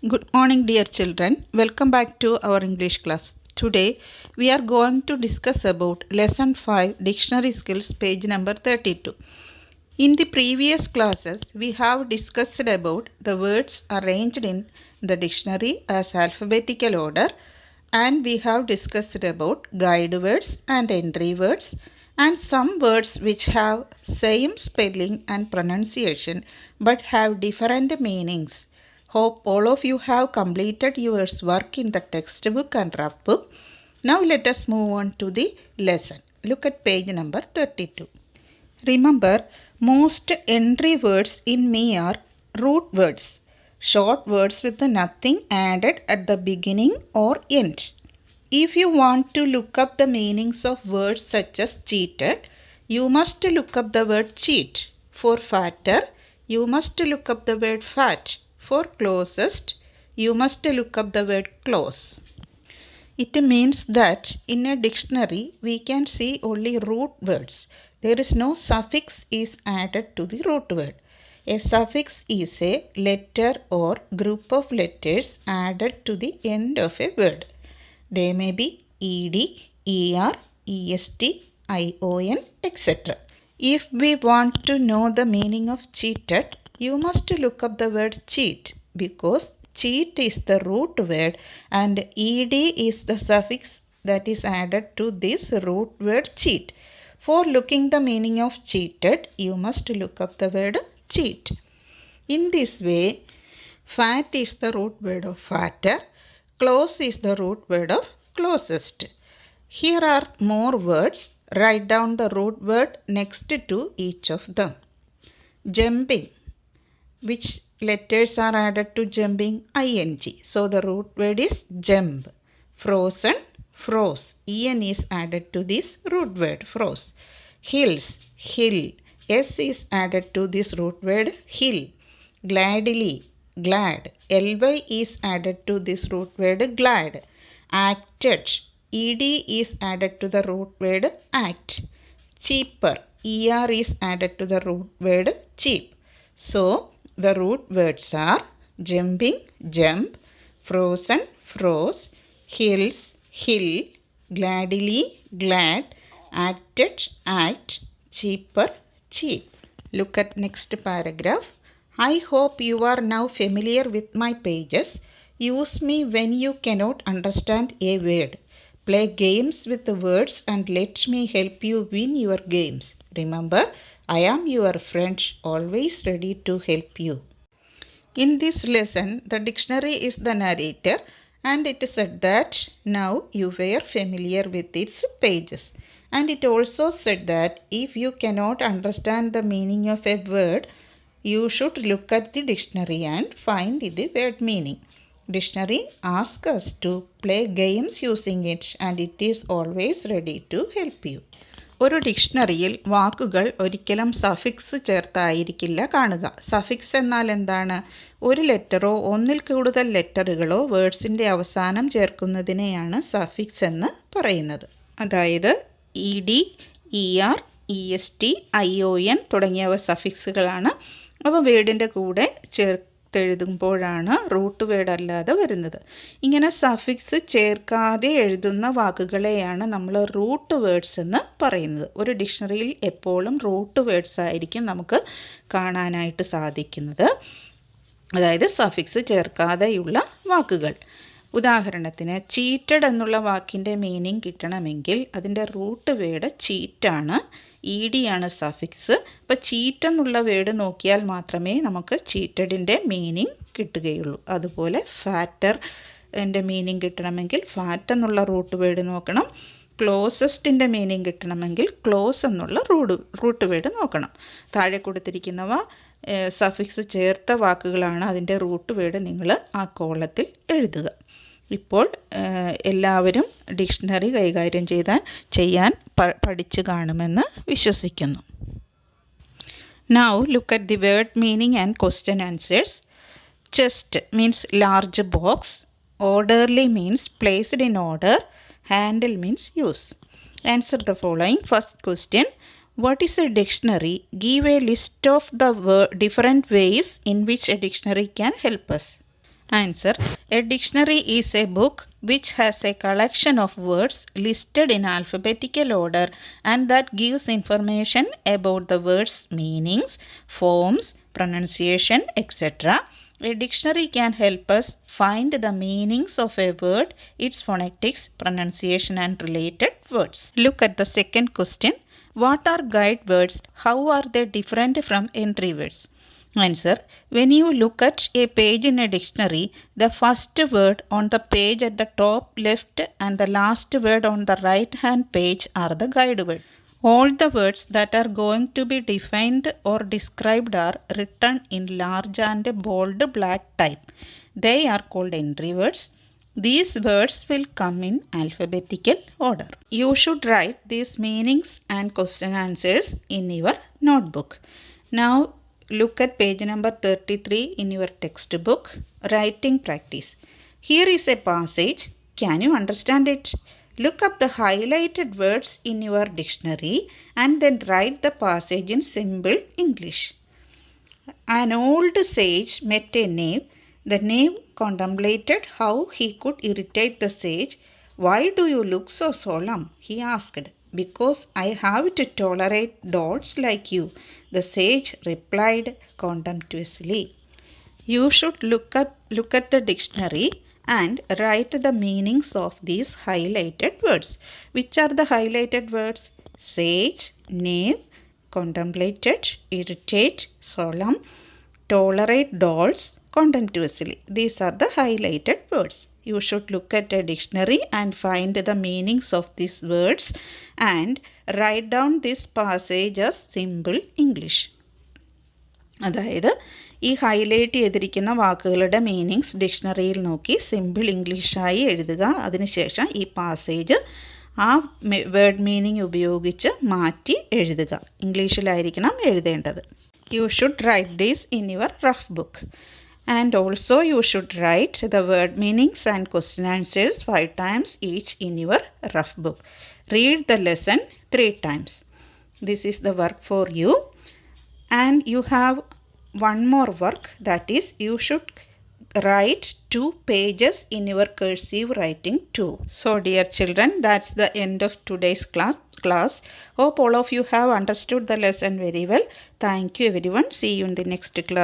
Good morning, dear children. Welcome back to our English class. Today, we are going to discuss about Lesson 5 Dictionary Skills, page number 32. In the previous classes, we have discussed about the words arranged in the dictionary as alphabetical order, and we have discussed about guide words and entry words and some words which have same spelling and pronunciation but have different meanings. Hope all of you have completed your work in the textbook and rough book. Now let us move on to the lesson. Look at page number 32. Remember, most entry words in me are root words, short words with nothing added at the beginning or end. If you want to look up the meanings of words such as cheated, you must look up the word cheat. For fatter, you must look up the word fat. For closest, you must look up the word close. It means that in a dictionary, we can see only root words. There is no suffix is added to the root word. A suffix is a letter or group of letters added to the end of a word. They may be ed, er, est, ion, etc. If we want to know the meaning of cheated, you must look up the word cheat because cheat is the root word and ed is the suffix that is added to this root word cheat. For looking the meaning of cheated, you must look up the word cheat. In this way, fat is the root word of fatter, close is the root word of closest. Here are more words. Write down the root word next to each of them. Jumping. Which letters are added to jumping? ing. So the root word is jump. Frozen, froze. En is added to this root word, froze. Hills, hill. S is added to this root word, hill. Gladly, glad. Ly is added to this root word, glad. Acted. Ed is added to the root word act. Cheaper. Er is added to the root word cheap. So, the root words are jumping, jump, frozen, froze, hills, hill, gladly, glad, acted, act, cheaper, cheap. Look at next paragraph. I hope you are now familiar with my pages. Use me when you cannot understand a word. Play games with the words and let me help you win your games. Remember, I am your friend, always ready to help you. In this lesson, the dictionary is the narrator and it said that now you were familiar with its pages. And it also said that if you cannot understand the meaning of a word, you should look at the dictionary and find the word meaning. Dictionary asks us to play games using it and it is always ready to help you. ഒരു ഡിക്ഷണറിയിൽ വാക്കുകൾ ഒരിക്കലും suffix ചേർത്തായിരിക്കില്ല കാണുക. Suffix എന്നാൽ എന്താണ്? ഒരു ലെറ്ററോ ഒന്നിൽ കൂടുതൽ ലെറ്ററുകളോ വേർഡ്സിൻ്റെ അവസാനം ചേർക്കുന്നതിനെയാണ് സഫിക്സ് എന്ന് പറയുന്നത്. അതായത് E D, E R, E S T, ION തുടങ്ങിയവ സഫിക്സുകളാണ്. അവ വേർഡിൻ്റെ കൂടെ ചേർത്തെഴുതുമ്പോഴാണ് റൂട്ട് വേർഡ് അല്ലാതെ വരുന്നത്. ഇങ്ങനെ സഫിക്സ് ചേർക്കാതെ എഴുതുന്ന വാക്കുകളെയാണ് നമ്മൾ റൂട്ട് വേർഡ്സ് എന്ന് പറയുന്നത്. ഒരു ഡിക്ഷണറിയിൽ എപ്പോഴും റൂട്ട് വേർഡ്സ് ആയിരിക്കും നമുക്ക് കാണാനായിട്ട് സാധിക്കുന്നത്. അതായത് സഫിക്സ് ചേർക്കാതെയുള്ള വാക്കുകൾ. ഉദാഹരണത്തിന് ചീറ്റഡ് എന്നുള്ള വാക്കിൻ്റെ മീനിങ് കിട്ടണമെങ്കിൽ അതിൻ്റെ റൂട്ട് വേർഡ് ചീറ്റാണ്. ED ആണ് സഫിക്സ്. അപ്പോൾ ചീറ്റ് എന്നുള്ള വേർഡ് നോക്കിയാൽ മാത്രമേ നമുക്ക് ചീറ്റഡിൻ്റെ മീനിങ് കിട്ടുകയുള്ളൂ. അതുപോലെ ഫാറ്റർ എൻ്റെ മീനിങ് കിട്ടണമെങ്കിൽ ഫാറ്റ് എന്നുള്ള റൂട്ട് വേർഡ് നോക്കണം. ക്ലോസസ്റ്റിൻ്റെ മീനിങ് കിട്ടണമെങ്കിൽ ക്ലോസ് എന്നുള്ള റൂട്ട് വേർഡ് നോക്കണം. താഴെ കൊടുത്തിരിക്കുന്നവ സഫിക്സ് ചേർത്ത വാക്കുകളാണ്. അതിൻ്റെ റൂട്ട് വേർഡ് നിങ്ങൾ ആ കോളത്തിൽ എഴുതുക. ഇപ്പോൾ എല്ലാവരും ഡിക്ഷണറി കൈകാര്യം ചെയ്യാൻ പഠിച്ചു കാണുമെന്ന് വിശ്വസിക്കുന്നു. Now look at the word meaning and question answers. Chest means large box. Orderly means placed in order. Handle means use. Answer the following. First question. What is a dictionary? Give a list of the different ways in which a dictionary can help us. Answer. A dictionary is a book which has a collection of words listed in alphabetical order and that gives information about the words' meanings, forms, pronunciation, etc. A dictionary can help us find the meanings of a word, its phonetics, pronunciation and related words. Look at the second question. What are guide words? How are they different from entry words? Answer. When you look at a page in a dictionary, the first word on the page at the top left and the last word on the right hand page are the guide words. All the words that are going to be defined or described are written in large and bold black type. They are called entry words. These words will come in alphabetical order. You should write these meanings and question answers in your notebook. Now look at page number 33 in your textbook, writing practice. Here is a passage. Can you understand it? Look up the highlighted words in your dictionary and then write the passage in simple English. An old sage met a knave. The knave contemplated how he could irritate the sage. Why do you look so solemn? He asked. Because I have to tolerate dolts like you, the sage replied contemptuously. You should look at the dictionary and write the meanings of these highlighted words. Which are the highlighted words? Sage, knave, contemplated, irritate, solemn, tolerate, dolts, contemptuously. These are the highlighted words. You should look at a dictionary and find the meanings of these words and write down this passage as simple English. അതായത് ഈ highlight ചെയ്തിരിക്കുന്ന വാക്കുകളുടെ meanings ഡിക്ഷണറിയിൽ നോക്കി simple ഇംഗ്ലീഷായി എഴുതുക. അതിനുശേഷം ഈ passage ആ word meaning ഉപയോഗിച്ച് മാറ്റി എഴുതുക. ഇംഗ്ലീഷിലായിരിക്കണം എഴുതേണ്ടത്. You should write this in your rough book. And also you should write the word meanings and question answers 5 times each in your rough book. Read the lesson 3 times. This is the work for you. And you have one more work, that is you should write 2 pages in your cursive writing too. So dear children, that's the end of today's class. Hope all of you have understood the lesson very well. Thank you everyone. See you in the next class.